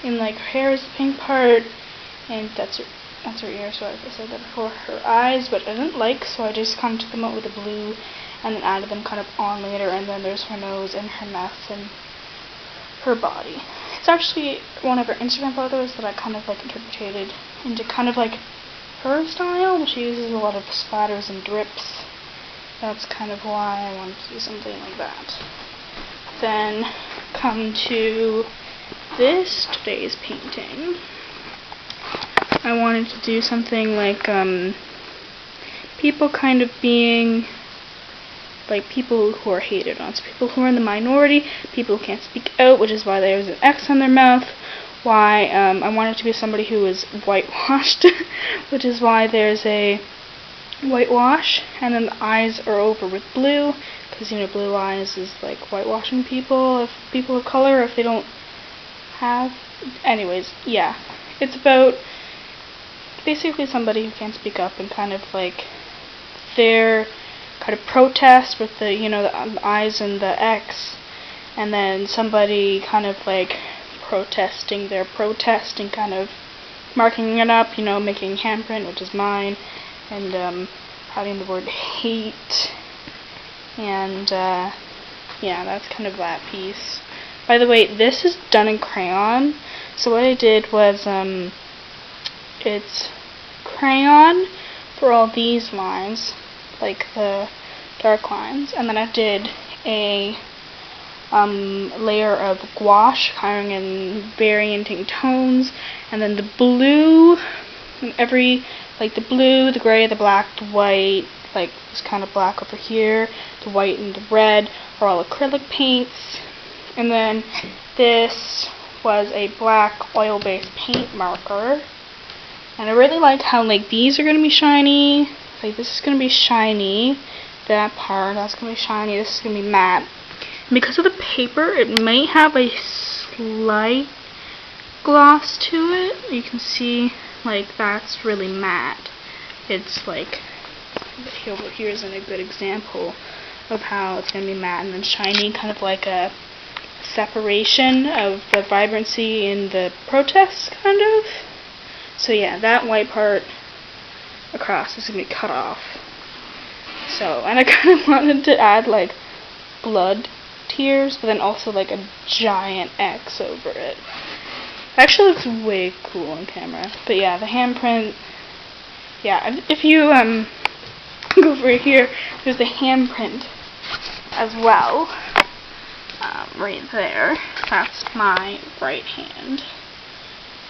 And like her hair is the pink part, and that's her ear, so I said that before. Her eyes, but I didn't like, so I just kind of took them out with the blue and then added them kind of on later. And then there's her nose and her mouth and her body. It's actually one of her Instagram photos that I kind of like interpreted into kind of like her style. She uses a lot of splatters and drips. That's kind of why I wanted to do something like that. Then come to today's painting. I wanted to do something like people kind of being like people who are hated on. So people who are in the minority, people who can't speak out, which is why there's an X on their mouth. Why I wanted to be somebody who is whitewashed, which is why there's a whitewash, and then the eyes are over with blue, because, you know, blue eyes is like whitewashing people, if people of color, if they don't have, anyways, yeah, it's about basically somebody who can't speak up and kind of like their kind of protest with the, you know, the eyes and the X, and then somebody kind of like protesting their protest and kind of marking it up, you know, making a handprint, which is mine, and adding the word hate, and yeah, that's kind of that piece. By the way, this is done in crayon, so what I did was it's crayon for all these lines, like the dark lines, and then I did a layer of gouache, kind of in varying tones, and then the blue, like the blue, the gray, the black, the white, like this kind of black over here, the white and the red are all acrylic paints, and then this was a black oil-based paint marker, and I really like how like these are going to be shiny, like this is going to be shiny, that part, that's going to be shiny, this is going to be matte. And because of the paper, it may have a slight gloss to it. You can see like that's really matte. It's like, over here isn't a good example of how it's going to be matte and then shiny, kind of like a separation of the vibrancy in the protest, kind of. So yeah, that white part across is going to be cut off. So, and I kind of wanted to add like blood tears, but then also like a giant X over it. Actually looks way cool on camera. But yeah, the handprint, yeah, if you go over here, there's a handprint as well, right there. That's my right hand.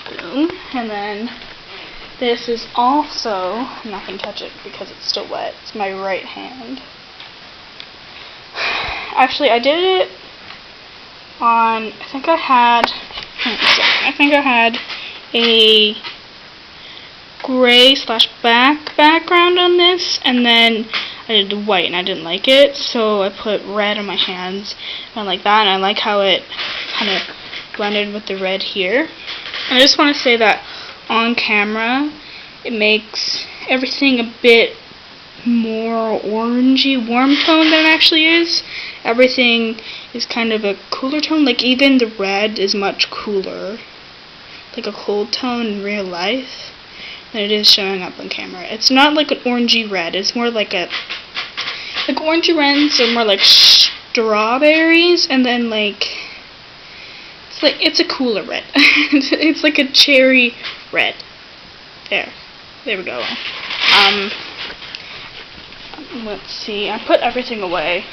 Boom. And then this is also, I'm not going to touch it because it's still wet, it's my right hand. Actually, I did it on, I think I had a gray / black background on this, and then I did the white, and I didn't like it, so I put red on my hands, and like that, and I like how it kind of blended with the red here. And I just want to say that on camera, it makes everything a bit more orangey, warm tone than it actually is. Everything is kind of a cooler tone, like even the red is much cooler, like a cold tone in real life, than it is showing up on camera. It's not like an orangey red, it's more like orangey reds are more like strawberries, and then like, it's a cooler red. It's like a cherry red. There we go. Let's see, I put everything away,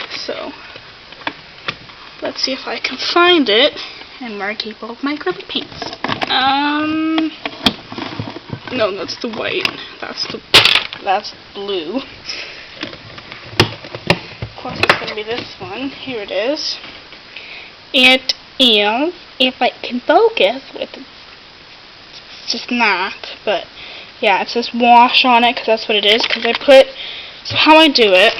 so let's see if I can find it and mark all of my acrylic paints. No, that's the white. That's blue. Of course, it's gonna be this one. Here it is. It is, if I can focus with it, it's just not, but yeah, it says wash on it because that's what it is. Because I put, so how I do it,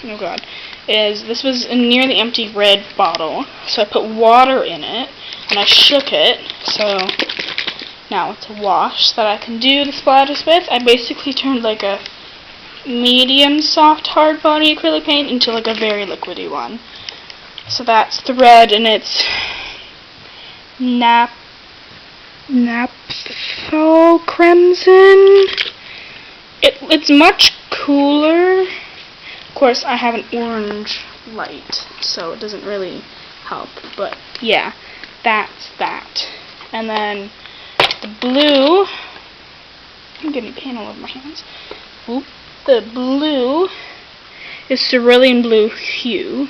oh god, is this was a nearly empty red bottle, so I put water in it and I shook it, so now it's a wash that I can do the splatters with. I basically turned like a medium soft hard body acrylic paint into like a very liquidy one. So that's the red, and it's Naphthol Crimson. It's much cooler. Of course, I have an orange light, so it doesn't really help. But yeah, that's that. And then the blue. I'm getting paint all over my hands. Oop. The blue is cerulean blue hue,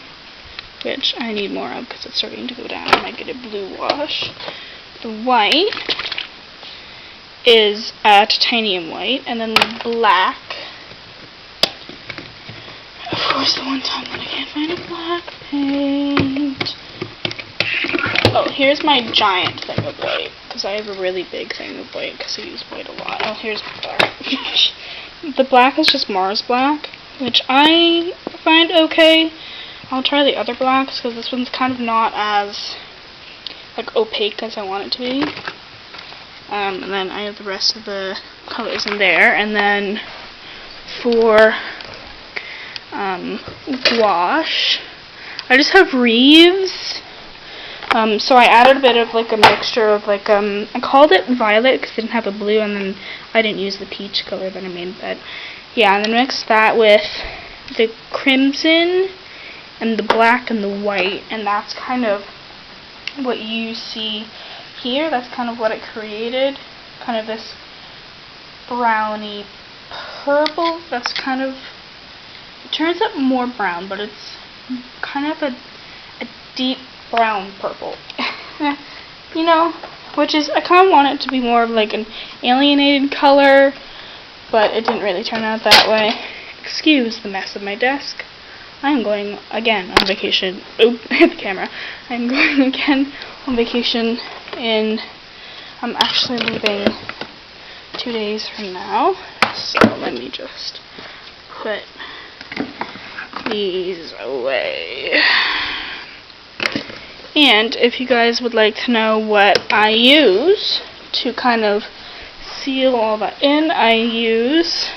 which I need more of because it's starting to go down. I might get a blue wash. The white is titanium white, and then the black. Of course, the one time that I can't find a black paint. Oh, here's my giant thing of white, because I have a really big thing of white, because I use white a lot. Oh, here's my black. The black is just Mars black, which I find okay. I'll try the other blacks, because this one's kind of not as like opaque as I want it to be. And then I have the rest of the colors in there. And then for gouache, I just have Reeves. So I added a bit of like a mixture of like I called it violet because it didn't have a blue, and then I didn't use the peach color that I made. But yeah, and then mixed that with the crimson and the black and the white, and that's kind of what you see here. That's kind of what it created, kind of this browny purple. That's kind of, it turns out more brown, but it's kind of a deep brown purple. You know, which is, I kind of want it to be more of like an alienated color, but it didn't really turn out that way. Excuse the mess of my desk. I'm going again on vacation. Oop, hit the camera. I'm going again on vacation I'm actually leaving 2 days from now. So let me just put these away. And if you guys would like to know what I use to kind of seal all that in, I use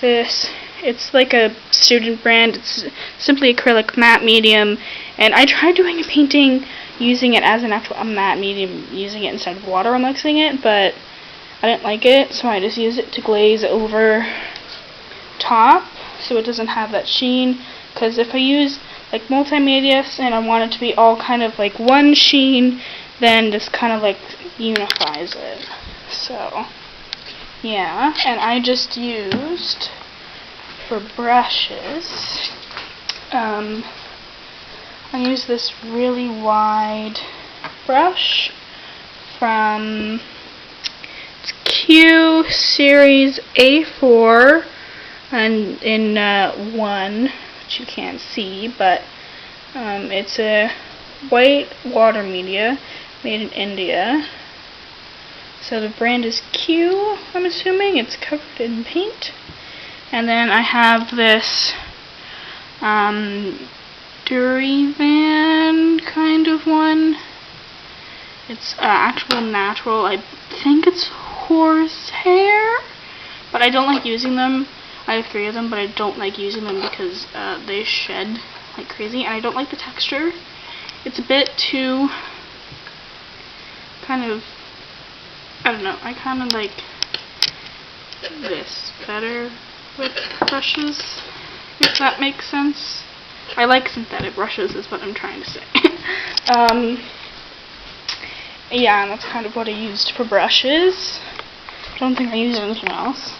this. It's like a student brand. It's simply acrylic matte medium, and I tried doing a painting using it as an actual matte medium, using it instead of water and mixing it, but I didn't like it, so I just use it to glaze over top so it doesn't have that sheen. Because if I use like multimedia and I want it to be all kind of like one sheen, then this kind of like unifies it. So yeah, and I just used for brushes, I use this really wide brush from Q Series A4 and in 1, which you can't see, but it's a white water media made in India. So the brand is Q, I'm assuming. It's covered in paint. And then I have this Durivan kind of one. It's actual natural. I think it's horsehair, but I don't like using them. I have 3 of them, but I don't like using them because they shed like crazy, and I don't like the texture. It's a bit too kind of, I don't know, I kind of like this better with brushes, if that makes sense. I like synthetic brushes is what I'm trying to say. Yeah, and that's kind of what I used for brushes. I don't think I used anything else.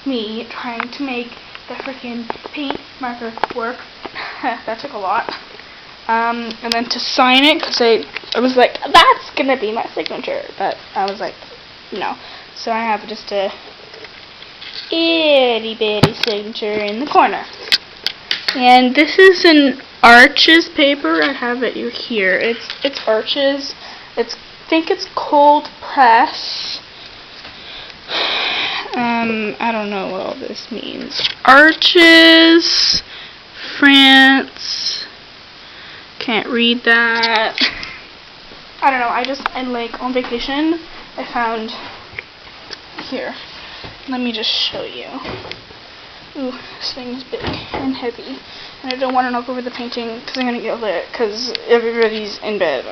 Me trying to make the freaking paint marker work. That took a lot. And then to sign it, because I was like, that's gonna be my signature, but I was like, no. So I have just a itty bitty signature in the corner. And this is an Arches paper. I have it here. It's Arches. I think it's cold press. I don't know what all this means. Arches, France. Can't read that. I don't know. I like on vacation, I found here. Let me just show you. Ooh, this thing's big and heavy, and I don't want to knock over the painting because I'm gonna get lit because everybody's in bed.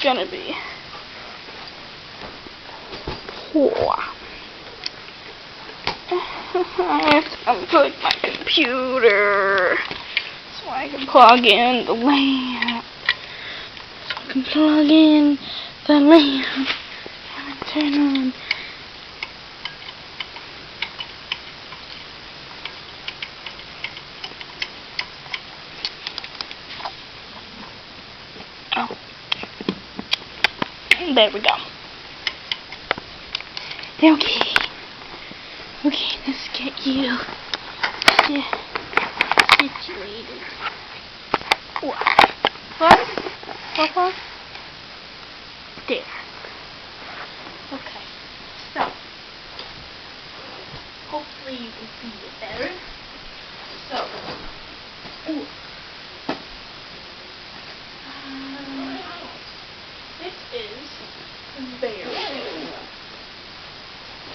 gonna be. I have to unplug my computer so I can plug in the lamp. So I can plug in the lamp and turn on. Oh. There we go. Okay. Okay, let's get you situated. What? There. Okay. So, hopefully you can see it better. So, this is very big.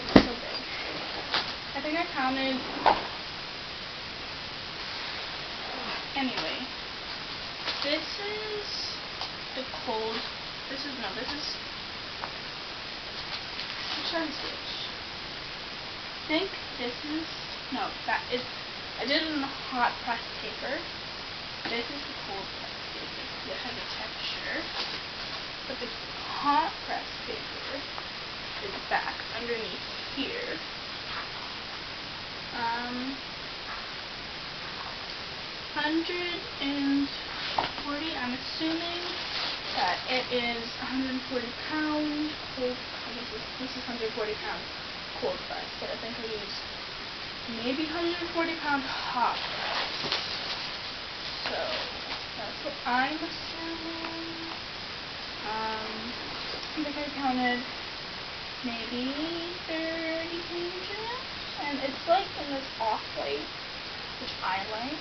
It's so big. I think I counted. Anyway, this is the cold. This is I'm trying to switch. I think this is that is. I did it in hot pressed paper. This is the cold pressed paper. It has a texture, but the hot pressed paper is back underneath here. 140. I'm assuming that it is 140 pound cold. This is 140 pound cold press, but I think I used maybe 140 pound hot press. So that's what I'm assuming. I think I counted maybe 30 pages, and it's like in this off-white, which I like.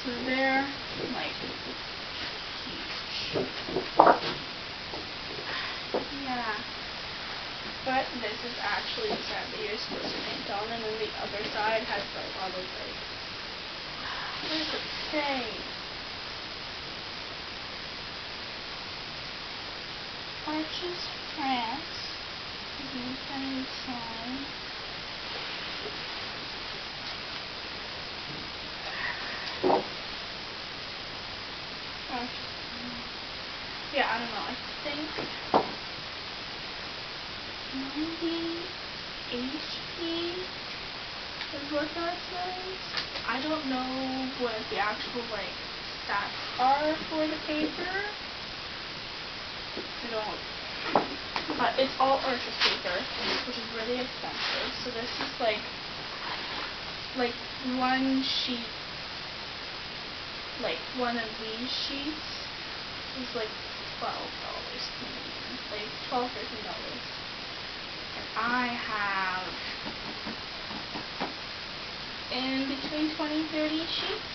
So they're like huge. Yeah. But this is actually the side that you're supposed to paint on, and then the other side has like all those like, what does it say? Arches France. Defending sign. Yeah, I don't know. I think 90 HP is what that says. I don't know what the actual like stats are for the paper. I don't. But it's all Arches paper, which is really expensive. So this is like one sheet. Like one of these sheets is like $12 Canadian, like $12, $13. And I have in between 20 and 30 sheets.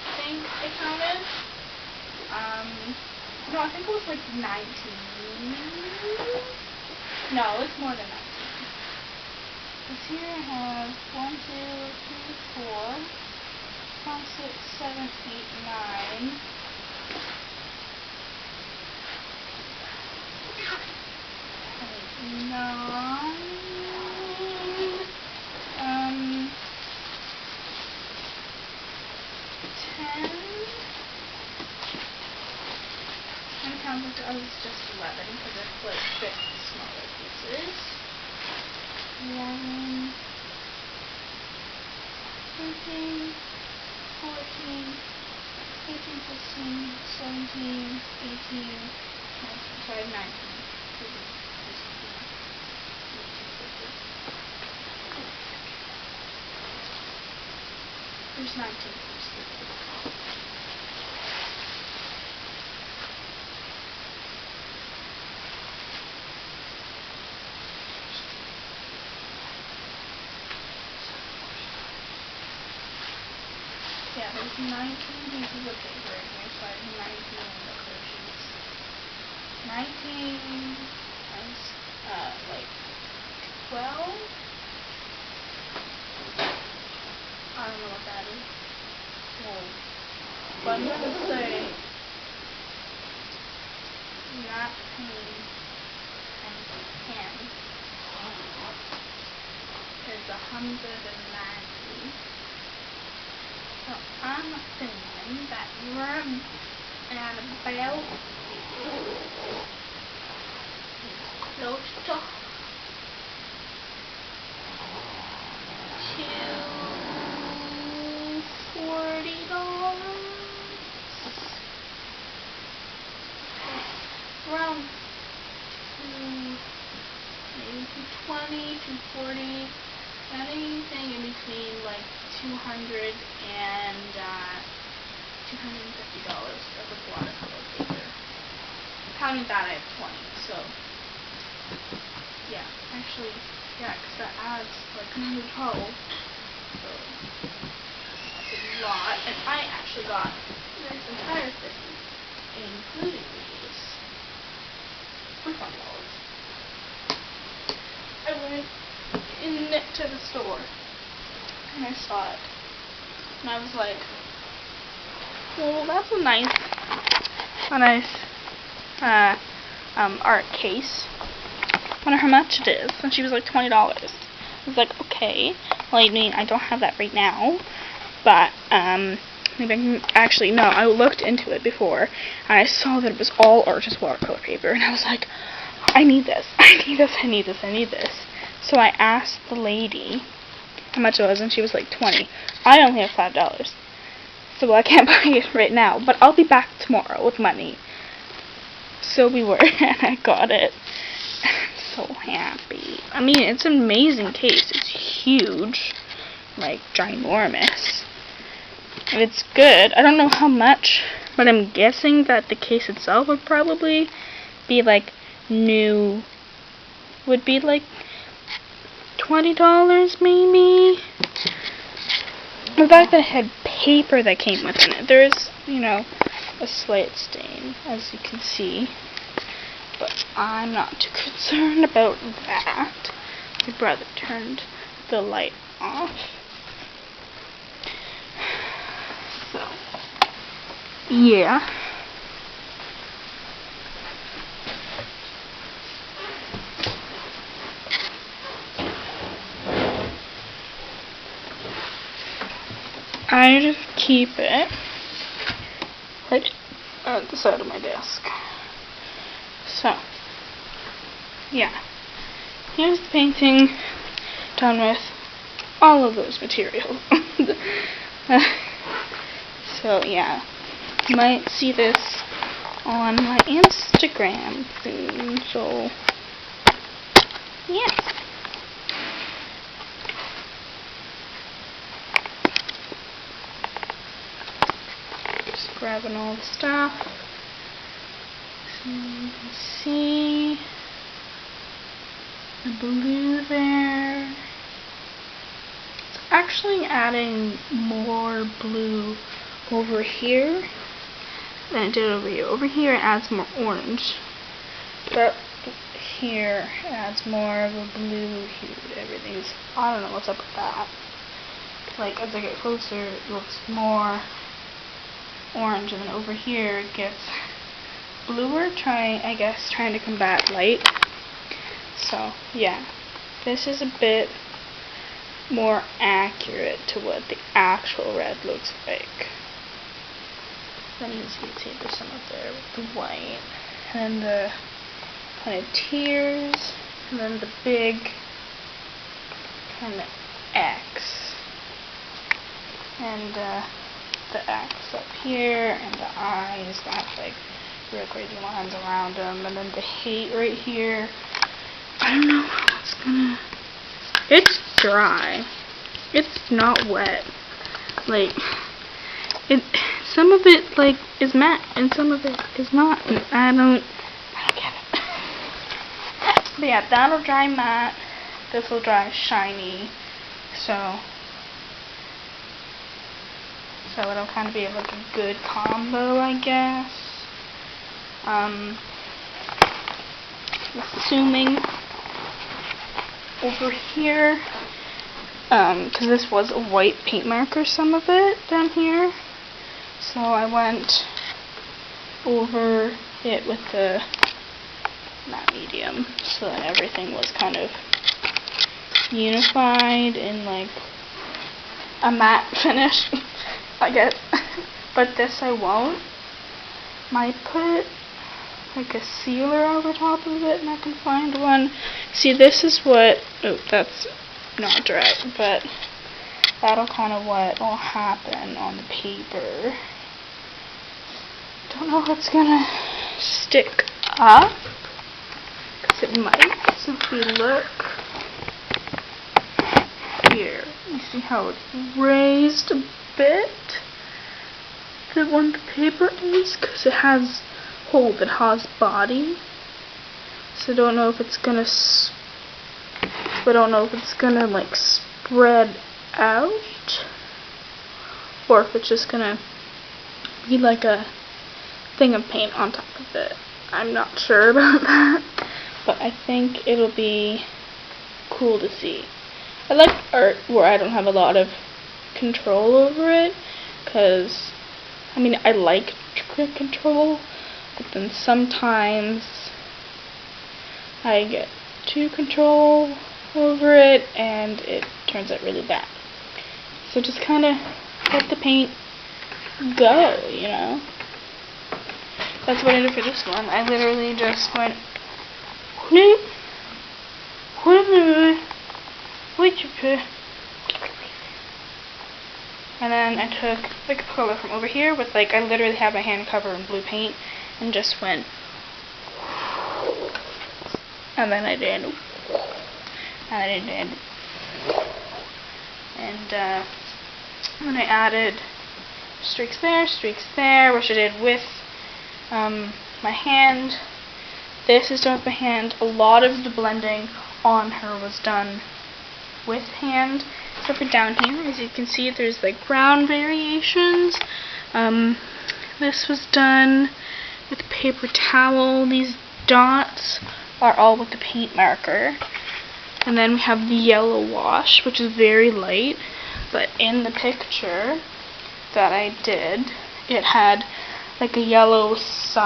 I think I counted. No, I think it was like 19. No, it's more than 19. Because here I have 1, 2, 3, 4. 5, 6, 7, 8, 9. It sounds like I was just 11 because it's like 6 smaller pieces. 11, 13, 14, 15, 16, 17, 18, 19. So I have 19. There's 19 pieces. Yeah, there's 19 pieces of paper in here, so I have 19 other sheets. 19 times, like, 12? I don't know what that is. Whoa. but I'm gonna say not clean and 10 is 190. So I'm assuming that you're at about close to $40. Around maybe 220, 240, anything in between like $200 and $250 of the watercolor paper. Counting that, I have 20, so yeah, actually, yeah, because that adds like another 12, so that's a lot. And I actually got this entire thing, including these, for $20. I went into the store and I saw it, and I was like, well, that's a nice art case. I wonder how much it is. And she was like $20. I was like, okay. Well, I mean, I don't have that right now, but maybe I can. Actually, no. I looked into it before, and I saw that it was all artist watercolor paper, and I was like, I need this. I need this. I need this. I need this. So I asked the lady how much it was, and she was like 20. I only have $5. So I can't buy it right now, but I'll be back tomorrow with money. So we were, and I got it. I'm so happy. I mean, it's an amazing case. It's huge, like ginormous. And it's good. I don't know how much, but I'm guessing that the case itself would probably be like new, would be like $20 maybe. The fact that it had paper that came within it. There is, you know, a slight stain, as you can see. But I'm not too concerned about that. My brother turned the light off. So, yeah. I just keep it right at the side of my desk. So, yeah. Here's the painting done with all of those materials. So, yeah. You might see this on my Instagram soon. So, yeah. Just grabbing all the stuff. So you can see the blue there. It's actually adding more blue over here than it did over here. Over here it adds more orange, but here it adds more of a blue hue. Everything's, I don't know what's up with that. Like, as I get closer, it looks more orange, and then over here it gets bluer, trying to combat light. So, yeah. This is a bit more accurate to what the actual red looks like. Then you can see there's some up there with the white. And then the kind of tears. And then the big kind of X. And the X up here. And the eyes that have like real crazy lines around them. And then the hate right here. I don't know how it's gonna... It's dry. It's not wet. Like, some of it, like, is matte, and some of it is not. And I don't get it. But yeah, that'll dry matte. This will dry shiny. So it'll kind of be like a good combo, I guess. Assuming over here, because this was a white paint marker, some of it down here, so So I went over it with the matte medium so that everything was kind of unified in like a matte finish, I guess. But this I won't. Might put like a sealer over top of it, and I can find one. See, this is what, oh, that's not dry, but that'll kind of what will happen on the paper. Don't know if it's gonna stick up, because it might. So if we look here, you see how it's raised a bit? The one the paper is, because it has hole that has body. So I don't know if it's gonna like spread out, or if it's just gonna be like a thing of paint on top of it. I'm not sure about that, but I think it'll be cool to see. I like art where I don't have a lot of control over it, because I mean, I like control, but then sometimes I get too control over it and it turns out really bad. So just kind of let the paint go, you know. That's what I did for this one. I literally just went and then I took like a color from over here with like, I literally had my hand covered in blue paint and just went, and then I did, and then I added streaks there, which I did with my hand. This is done with my hand. A lot of the blending on her was done with hand, except for down here. As you can see, there's like brown variations. This was done with paper towel. These dots are all with the paint marker. And then we have the yellow wash, which is very light, but in the picture that I did, it had like a yellow side.